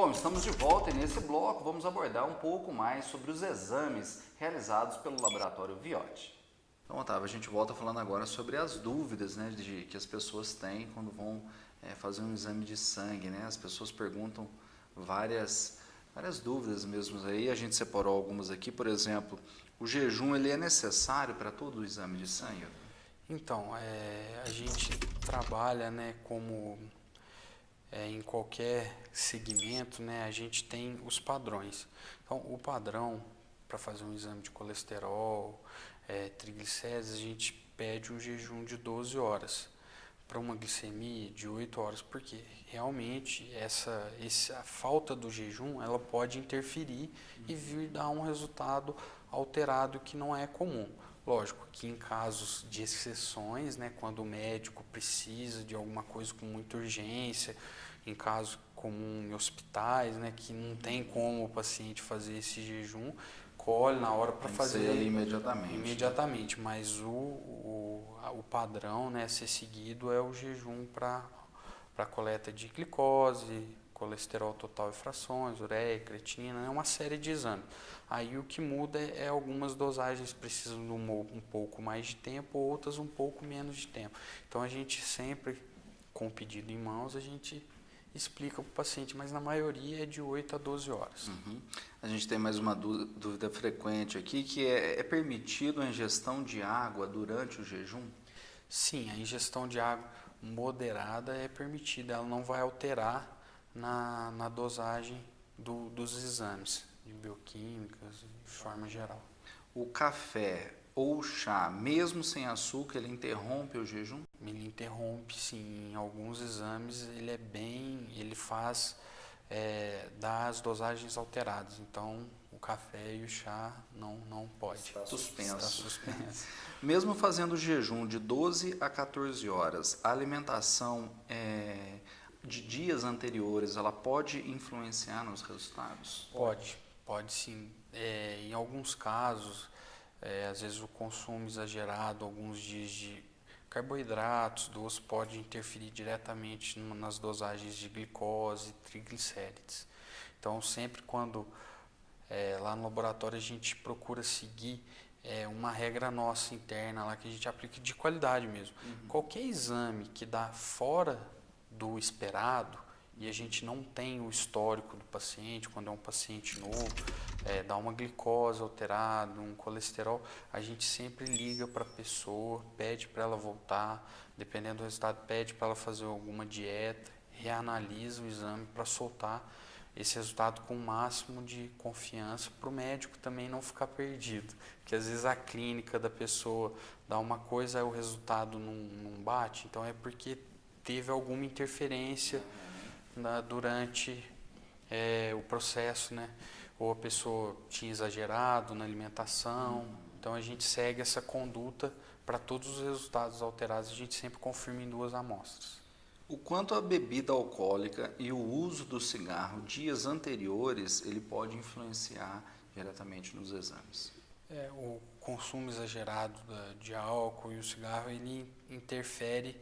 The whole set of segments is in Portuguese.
Bom, estamos de volta e nesse bloco vamos abordar um pouco mais sobre os exames realizados pelo Laboratório Viotti. Então, Otávio, a gente volta falando agora sobre as dúvidas, né, que as pessoas têm quando vão fazer um exame de sangue, né? As pessoas perguntam várias dúvidas mesmo aí, a gente separou algumas aqui, por exemplo, o jejum ele é necessário para todo o exame de sangue? Então, a gente trabalha, né, como em qualquer segmento, né, a gente tem os padrões. Então, o padrão para fazer um exame de colesterol, triglicérides, a gente pede um jejum de 12 horas. Para uma glicemia de 8 horas, porque realmente a falta do jejum ela pode interferir e vir dar um resultado alterado que não é comum. Lógico que em casos de exceções, né, quando o médico precisa de alguma coisa com muita urgência, em caso comum em hospitais, né, que não tem como o paciente fazer esse jejum, colhe na hora para fazer ser ali imediatamente. Imediatamente, mas o padrão, né, a ser seguido é o jejum para coleta de glicose, colesterol total e frações, ureia, creatina, é uma série de exames. Aí o que muda é algumas dosagens precisam de um pouco mais de tempo, outras um pouco menos de tempo. Então a gente sempre, com o pedido em mãos, a gente explica para o paciente, mas na maioria é de 8 a 12 horas. Uhum. A gente tem mais uma dúvida frequente aqui, que é permitido a ingestão de água durante o jejum? Sim, a ingestão de água moderada é permitida, ela não vai alterar na dosagem dos exames de bioquímicas, de forma geral. O café ou o chá, mesmo sem açúcar, ele interrompe o jejum? Ele interrompe, sim, em alguns exames ele faz dá as dosagens alteradas, então o café e o chá não pode. Está suspenso. Está suspenso. Mesmo fazendo jejum de 12 a 14 horas, a alimentação de dias anteriores, ela pode influenciar nos resultados? Pode sim. Em alguns casos, às vezes o consumo exagerado, alguns dias de carboidratos, doce, pode interferir diretamente nas dosagens de glicose e triglicérides. Então, sempre quando lá no laboratório a gente procura seguir uma regra nossa interna lá que a gente aplica de qualidade mesmo. Uhum. Qualquer exame que dá fora do esperado e a gente não tem o histórico do paciente, quando é um paciente novo, dá uma glicose alterada, um colesterol, a gente sempre liga para a pessoa, pede para ela voltar, dependendo do resultado, pede para ela fazer alguma dieta, reanalisa o exame para soltar esse resultado com o máximo de confiança para o médico também não ficar perdido. Porque às vezes a clínica da pessoa dá uma coisa e o resultado não bate, então é porque teve alguma interferência durante o processo, né? Ou a pessoa tinha exagerado na alimentação. Então a gente segue essa conduta para todos os resultados alterados, a gente sempre confirma em 2 amostras. O quanto a bebida alcoólica e o uso do cigarro dias anteriores, ele pode influenciar diretamente nos exames? O consumo exagerado de álcool e o cigarro, ele interfere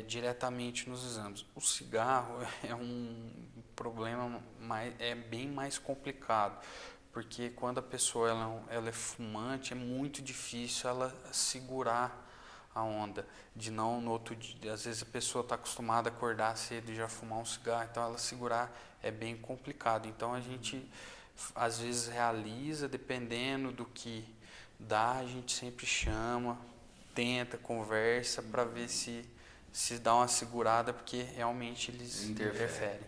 diretamente nos exames. O cigarro é um problema bem mais complicado, porque quando a pessoa ela é fumante, é muito difícil ela segurar a onda, de não no outro dia, às vezes a pessoa está acostumada a acordar cedo e já fumar um cigarro, então ela segurar é bem complicado. Então a gente às vezes realiza, dependendo do que dá, a gente sempre chama, tenta, conversa para ver se dá uma segurada, porque realmente eles interferem.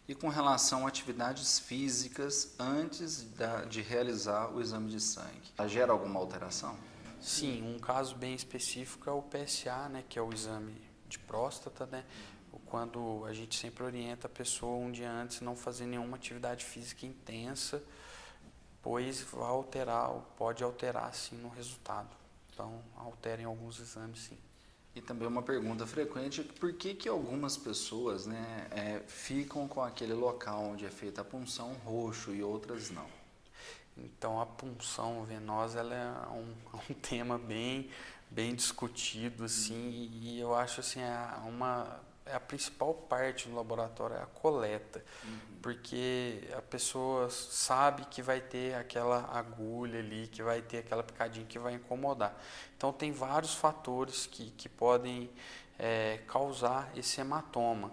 E com relação a atividades físicas antes de realizar o exame de sangue, ela gera alguma alteração? Sim, um caso bem específico é o PSA, né, que é o exame de próstata, né, quando a gente sempre orienta a pessoa um dia antes não fazer nenhuma atividade física intensa, pois pode alterar sim no resultado. Então, alterem alguns exames sim. E também uma pergunta frequente, por que algumas pessoas, né, ficam com aquele local onde é feita a punção roxo e outras não? Então, a punção venosa ela é um tema bem discutido, assim, e eu acho assim, a principal parte do laboratório é a coleta, porque a pessoa sabe que vai ter aquela agulha ali, que vai ter aquela picadinha que vai incomodar. Então tem vários fatores que podem causar esse hematoma.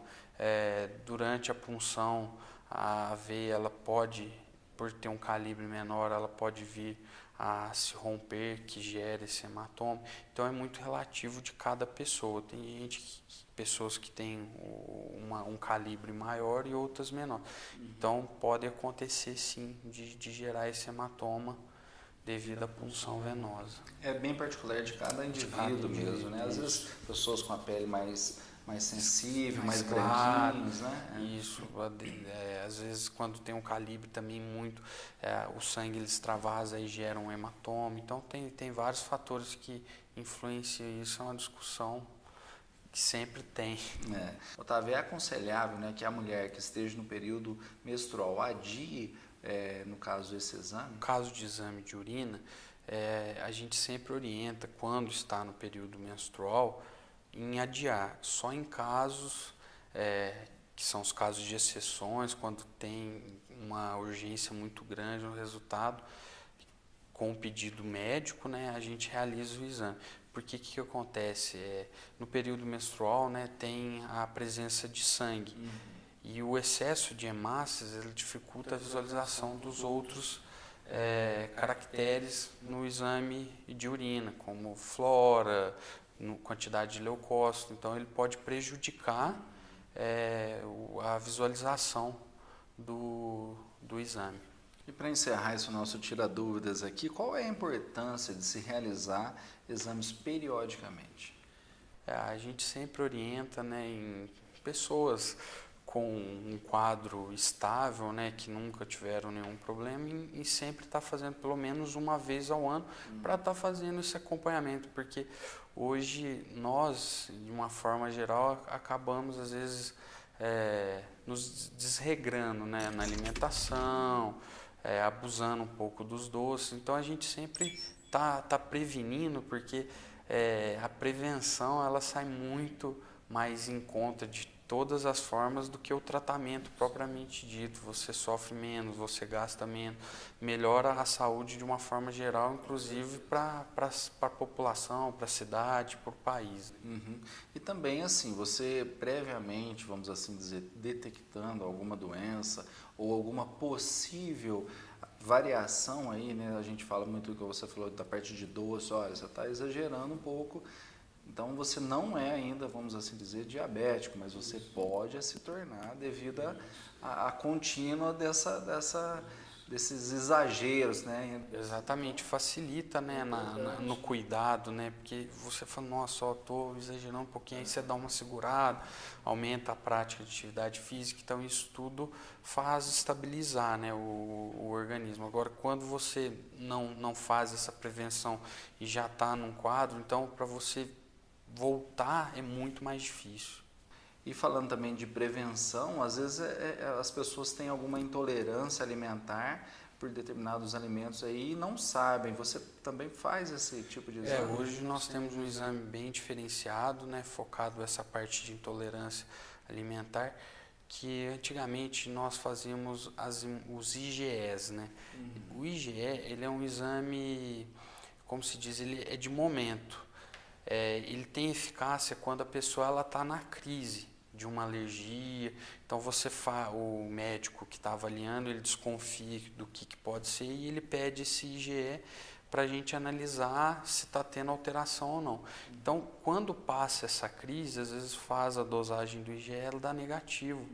Durante a punção, a veia, ela pode, por ter um calibre menor, ela pode vir a se romper, que gera esse hematoma. Então é muito relativo de cada pessoa. Tem pessoas que têm um calibre maior e outras menor. Então pode acontecer sim de gerar esse hematoma devido à punção venosa. É bem particular de cada indivíduo mesmo, né? Às vezes pessoas com a pele mais sensível, mais branquinhos, né? Isso, às vezes quando tem um calibre também muito, o sangue ele extravasa e gera um hematoma. Então tem vários fatores que influenciam isso, é uma discussão que sempre tem. Otávio, é aconselhável, né, que a mulher que esteja no período menstrual adie, no caso desse exame? No caso de exame de urina, a gente sempre orienta, quando está no período menstrual, em adiar, só em casos que são os casos de exceções, quando tem uma urgência muito grande no resultado, com o pedido médico, né, a gente realiza o exame. Porque que acontece? No período menstrual, né, tem a presença de sangue, e o excesso de hemácias ele dificulta a visualização dos outros caracteres no exame de urina, como flora, quantidade de leucócito. Então ele pode prejudicar a visualização do exame. E para encerrar esse nosso tira dúvidas aqui, qual é a importância de se realizar exames periodicamente? A gente sempre orienta, né, em pessoas com um quadro estável, né, que nunca tiveram nenhum problema, e sempre estar fazendo pelo menos uma vez ao ano para estar fazendo esse acompanhamento, porque hoje nós, de uma forma geral, acabamos às vezes nos desregrando, né, na alimentação, abusando um pouco dos doces. Então a gente sempre tá prevenindo, porque a prevenção ela sai muito mais em conta de todas as formas do que o tratamento propriamente dito. Você sofre menos, você gasta menos, melhora a saúde de uma forma geral, inclusive para a população, para a cidade, para o país. E também assim, você previamente, vamos assim dizer, detectando alguma doença ou alguma possível variação aí, né? A gente fala muito do que você falou da parte de doce, olha, você está exagerando um pouco. Então você não é ainda, vamos assim dizer, diabético, mas você pode se tornar devido à contínua desses exageros, né? Exatamente, facilita, né, no cuidado, né, porque você fala, nossa, estou exagerando um pouquinho, aí você dá uma segurada, aumenta a prática de atividade física, então isso tudo faz estabilizar, né, o organismo. Agora, quando você não faz essa prevenção e já está num quadro, então para você voltar é muito mais difícil. E falando também de prevenção, às vezes as pessoas têm alguma intolerância alimentar por determinados alimentos aí e não sabem. Você também faz esse tipo de exame? Hoje nós temos um exame bem diferenciado, né, focado nessa parte de intolerância alimentar, que antigamente nós fazíamos os IgEs, né? O IgE, ele é um exame, como se diz, ele é de momento. Ele tem eficácia quando a pessoa está na crise de uma alergia. Então o médico que está avaliando, ele desconfia do que pode ser e ele pede esse IgE para a gente analisar se está tendo alteração ou não. Então, quando passa essa crise, às vezes faz a dosagem do IgE, ela dá negativo.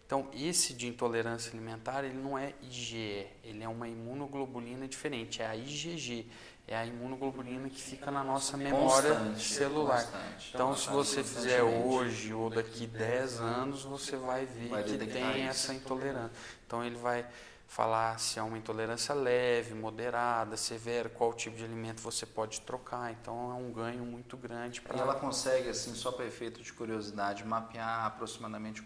Então, esse de intolerância alimentar, ele não é IgE, ele é uma imunoglobulina diferente, é a IgG. É a imunoglobulina que fica na nossa memória celular. Então, se você fizer hoje ou daqui 10 anos, você vai ver que tem essa intolerância. Então, ele vai falar se é uma intolerância leve, moderada, severa, qual tipo de alimento você pode trocar. Então, é um ganho muito grande. E ela consegue, assim, só para efeito de curiosidade, mapear aproximadamente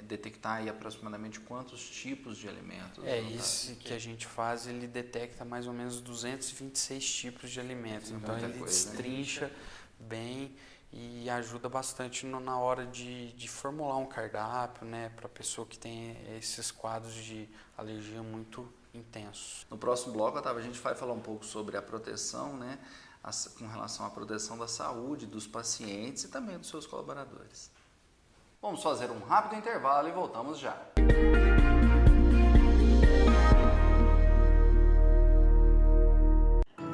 detectar aí aproximadamente quantos tipos de alimentos? Isso que a gente faz, ele detecta mais ou menos 226 tipos de alimentos. Então ele destrincha bem e ajuda bastante na hora de formular um cardápio, né, para a pessoa que tem esses quadros de alergia muito intensos. No próximo bloco, Otávio, a gente vai falar um pouco sobre a proteção, né, com relação à proteção da saúde dos pacientes e também dos seus colaboradores. Vamos fazer um rápido intervalo e voltamos já.